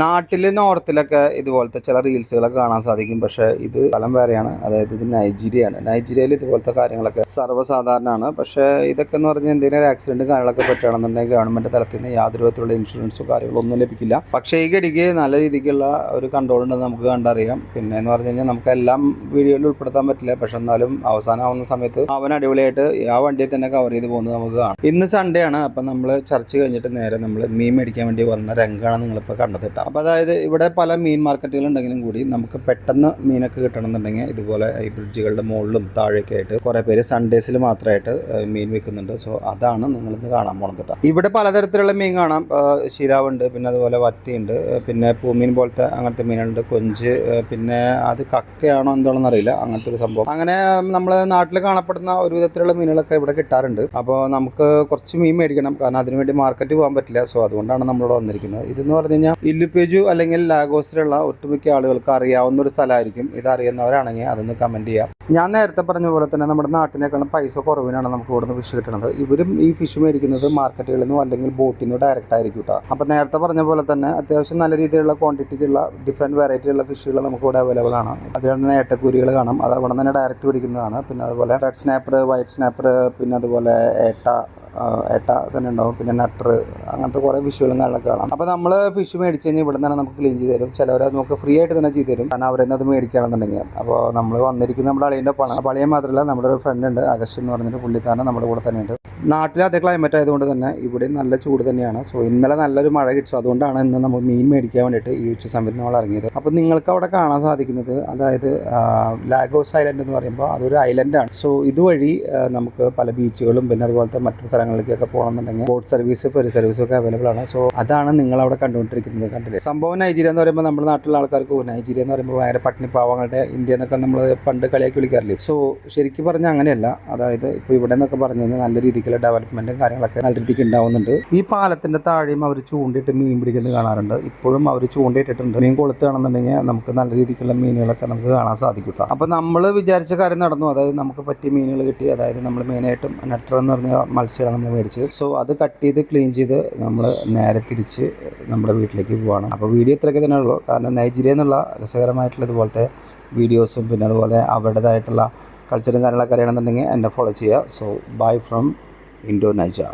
നാട്ടിൽ നോർത്തിലൊക്കെ ഇതുപോലത്തെ ചില റീൽസുകളൊക്കെ കാണാൻ സാധിക്കും. പക്ഷേ ഇത് സ്ഥലം വേറെയാണ്. അതായത് ഇത് നൈജീരിയയാണ്. നൈജീരിയയിൽ ഇതുപോലത്തെ കാര്യങ്ങളൊക്കെ സർവ്വസാധാരണമാണ്. പക്ഷേ ഇതൊക്കെ എന്ന് പറഞ്ഞാൽ എന്തെങ്കിലും ഒരു ആക്സിഡൻറ്റ് കാര്യങ്ങളൊക്കെ പറ്റുകയാണെന്നുണ്ടെങ്കിൽ ഗവൺമെൻറ് തലത്തിൽ നിന്ന് യാതൊരു വിധത്തിലുള്ള ഇൻഷുറൻസോ കാര്യങ്ങളോ ഒന്നും ലഭിക്കില്ല. പക്ഷേ ഈ ഗടിക്ക് നല്ല രീതിക്കുള്ള ഒരു കൺട്രോൾ ഉണ്ടെന്ന് നമുക്ക് കണ്ടറിയാം. പിന്നെ എന്ന് പറഞ്ഞു കഴിഞ്ഞാൽ നമുക്ക് എല്ലാം വീഡിയോയിൽ ഉൾപ്പെടുത്താൻ പറ്റില്ല. പക്ഷെ എന്നാലും അവസാനമാവുന്ന സമയത്ത് അവൻ അടിപൊളിയായിട്ട് ആ വണ്ടിയിൽ തന്നെ കവർ ചെയ്ത് പോകുന്നത് നമുക്ക് കാണാം. ഇന്ന് സൺഡേ ആണ്. അപ്പം നമ്മൾ ചർച്ച കഴിഞ്ഞിട്ട് നേരെ നമ്മൾ മീൻ മേടിക്കാൻ വേണ്ടി വന്ന രംഗമാണ് നിങ്ങളിപ്പോൾ കണ്ടത്. അപ്പോൾ അതായത് ഇവിടെ പല മീൻ മാർക്കറ്റുകൾ ഉണ്ടെങ്കിലും കൂടി നമുക്ക് പെട്ടെന്ന് മീനൊക്കെ കിട്ടണമെന്നുണ്ടെങ്കിൽ ഇതുപോലെ ഈ ബ്രിഡ്ജുകളുടെ മുകളിലും താഴേക്ക് ആയിട്ട് കുറേ പേര് സൺഡേസിൽ മാത്രമായിട്ട് മീൻ വിൽക്കുന്നുണ്ട്. സോ അതാണ് നിങ്ങളിന്ന് കാണാൻ പോകുന്നത്. ഇവിടെ പലതരത്തിലുള്ള മീൻ കാണാം. ശിരാവുണ്ട്, പിന്നെ അതുപോലെ വറ്റിയുണ്ട്, പിന്നെ പൂമീൻ പോലത്തെ അങ്ങനത്തെ മീനുണ്ട്, കൊഞ്ച്, പിന്നെ അത് കക്കയാണോ എന്താണെന്ന് അറിയില്ല, അങ്ങനത്തെ ഒരു സംഭവം. അങ്ങനെ നമ്മൾ നാട്ടിൽ കാണപ്പെടുന്ന ഒരു വിധത്തിലുള്ള മീനുകളൊക്കെ ഇവിടെ കിട്ടാറുണ്ട്. അപ്പോൾ നമുക്ക് കുറച്ച് മീൻ മേടിക്കണം, കാരണം അതിനുവേണ്ടി മാർക്കറ്റ് പോകാൻ പറ്റില്ല. സോ അതുകൊണ്ടാണ് നമ്മളിവിടെ വന്നിരിക്കുന്നത്. ഇതെന്ന് പറഞ്ഞു കഴിഞ്ഞാൽ ഇല്ലുപേജു അല്ലെങ്കിൽ ലാഗോസിലുള്ള ഒട്ടുമിക്ക ആളുകൾക്ക് അറിയാവുന്ന ഒരു സ്ഥലമായിരിക്കും. ഇതറിയുന്നവരാണെങ്കിൽ അതൊന്ന് കമൻറ്റ് ചെയ്യാം. ഞാൻ നേരത്തെ പറഞ്ഞ പോലെ തന്നെ നമ്മുടെ നാട്ടിനേക്കാളും പൈസ കുറവിനാണ് നമുക്ക് ഇവിടുന്ന് ഫിഷ് കിട്ടുന്നത്. ഇവരും ഈ ഫിഷ് മേടിക്കുന്നത് മാർക്കറ്റുകളിൽ നിന്നോ അല്ലെങ്കിൽ ബോട്ടിൽ നിന്നോ ഡയറക്റ്റ് ആയിരിക്കും കേട്ടോ. അപ്പോൾ നേരത്തെ പറഞ്ഞ പോലെ തന്നെ അത്യാവശ്യം നല്ല രീതിയിലുള്ള ക്വാണ്ടിറ്റിക്കുള്ള ഡിഫറെൻറ്റ് വെറൈറ്റിയുള്ള ഫിഷുകൾ നമുക്ക് ഇവിടെ അവൈലബിൾ ആണ്. അതുകൊണ്ട് തന്നെ ഏട്ടക്കൂരികൾ കാണാം, അത് അവിടെ തന്നെ ഡയറക്റ്റ് പിടിക്കുന്നതാണ്. പിന്നെ അതുപോലെ റെഡ് സ്നാപ്പർ, വൈറ്റ് സ്നാപ്പർ, പിന്നെ അതുപോലെ ഏട്ട തന്നെ ഉണ്ടാവും, പിന്നെ നട്ടർ, അങ്ങനത്തെ കുറേ ഫിഷുകളും കാര്യങ്ങളൊക്കെ കാണാം. അപ്പോൾ നമ്മൾ ഫിഷ് മേടിച്ച് കഴിഞ്ഞാൽ ഇവിടെ തന്നെ നമുക്ക് ക്ലീൻ ചെയ്ത് തരും. ചിലവരത് നമുക്ക് ഫ്രീ ആയിട്ട് തന്നെ ചെയ്ത് തരും, കാരണം അവരെന്നത് മേടിക്കുകയാണെന്നുണ്ടെങ്കിൽ. അപ്പോൾ നമ്മൾ വന്നിരിക്കുന്നത് നമ്മുടെ അളിയൻ്റെ ഒപ്പമാണ്. അപ്പോൾ അളിയൻ മാത്രമല്ല, നമ്മുടെ ഒരു ഫ്രണ്ട് ഉണ്ട് അഗസ്റ്റ് എന്ന് പറഞ്ഞിട്ട്, പുള്ളിക്കാരൻ നമ്മുടെ കൂടെ തന്നെയുണ്ട്. നാട്ടിൽ അതേ ക്ലൈമറ്റ് ആയതുകൊണ്ട് തന്നെ ഇവിടെ നല്ല ചൂട് തന്നെയാണ്. സോ ഇന്നലെ നല്ലൊരു മഴ കിട്ടും. അതുകൊണ്ടാണ് ഇന്ന് നമ്മൾ മീൻ മേടിക്കാൻ വേണ്ടിയിട്ട് ഈ ഉച്ച സമയത്ത് നമ്മൾ ഇറങ്ങിയത്. അപ്പോൾ നിങ്ങൾക്ക് അവിടെ കാണാൻ സാധിക്കുന്നത്, അതായത് ലാഗോസ് ഐലൻഡ് എന്ന് പറയുമ്പോൾ അതൊരു ഐലൻഡാണ്. സോ ഇതുവഴി നമുക്ക് പല ബീച്ചുകളും പിന്നെ അതുപോലത്തെ മറ്റു സ്ഥലങ്ങളിലേക്കൊക്കെ പോകണമെന്നുണ്ടെങ്കിൽ ബോട്ട് സർവീസ്, ഫെറി സർവീസും ഒക്കെ അവൈലബിൾ ആണ്. സോ അതാണ് നിങ്ങൾ അവിടെ കണ്ടുകൊണ്ടിരിക്കുന്നത്. കണ്ടില്ലേ സംഭവം? നൈജീരിയ എന്ന് പറയുമ്പോൾ നമ്മുടെ നാട്ടിലുള്ള ആൾക്കാർക്ക് നൈജീരിയ എന്ന് പറയുമ്പോൾ ഭയങ്കര പട്ടിണി പാവങ്ങളുടെ ഇന്ത്യ എന്നൊക്കെ നമ്മൾ പണ്ട് കളിയാക്കി വിളിക്കാറില്ലേ. സോ ശരിക്കും പറഞ്ഞാൽ അങ്ങനെയല്ല. അതായത് ഇപ്പോൾ ഇവിടെ നിന്നൊക്കെ പറഞ്ഞു കഴിഞ്ഞാൽ നല്ല രീതിക്കുള്ള ഡെവലപ്മെൻറ്റും കാര്യങ്ങളൊക്കെ നല്ല രീതിക്ക് ഉണ്ടാവുന്നുണ്ട്. ഈ പാലത്തിൻ്റെ താഴെയും അവർ ചൂണ്ടിയിട്ട് മീൻ പിടിക്കുന്നത് കാണാറുണ്ട്. ഇപ്പോഴും അവർ ചൂണ്ടിയിട്ടിട്ടുണ്ട്. മീൻ കൊളുത്തുകയാണെന്നുണ്ടെങ്കിൽ നമുക്ക് നല്ല രീതിക്കുള്ള മീനുകളൊക്കെ നമുക്ക് കാണാൻ സാധിക്കും. അപ്പോൾ നമ്മൾ വിചാരിച്ച കാര്യം നടന്നു. അതായത് നമുക്ക് പറ്റിയ മീനുകൾ കിട്ടി. അതായത് നമ്മൾ മെയിനായിട്ടും നട്ടർ എന്ന് പറഞ്ഞ മത്സ്യമാണ് നമ്മൾ മേടിച്ചത്. സോ അത് കട്ട് ചെയ്ത് ക്ലീൻ ചെയ്ത് നമ്മൾ നേരെ തിരിച്ച് നമ്മുടെ വീട്ടിലേക്ക് പോവുകയാണ്. അപ്പോൾ വീഡിയോ ഇത്രയൊക്കെ തന്നെ ഉള്ളൂ. കാരണം നൈജീരിയ എന്നുള്ള രസകരമായിട്ടുള്ള ഇതുപോലത്തെ വീഡിയോസും പിന്നെ അതുപോലെ അവരുടേതായിട്ടുള്ള കൾച്ചറും കാര്യങ്ങളൊക്കെ അറിയണമെന്നുണ്ടെങ്കിൽ എന്നെ ഫോളോ ചെയ്യുക. So bye from Indonesia.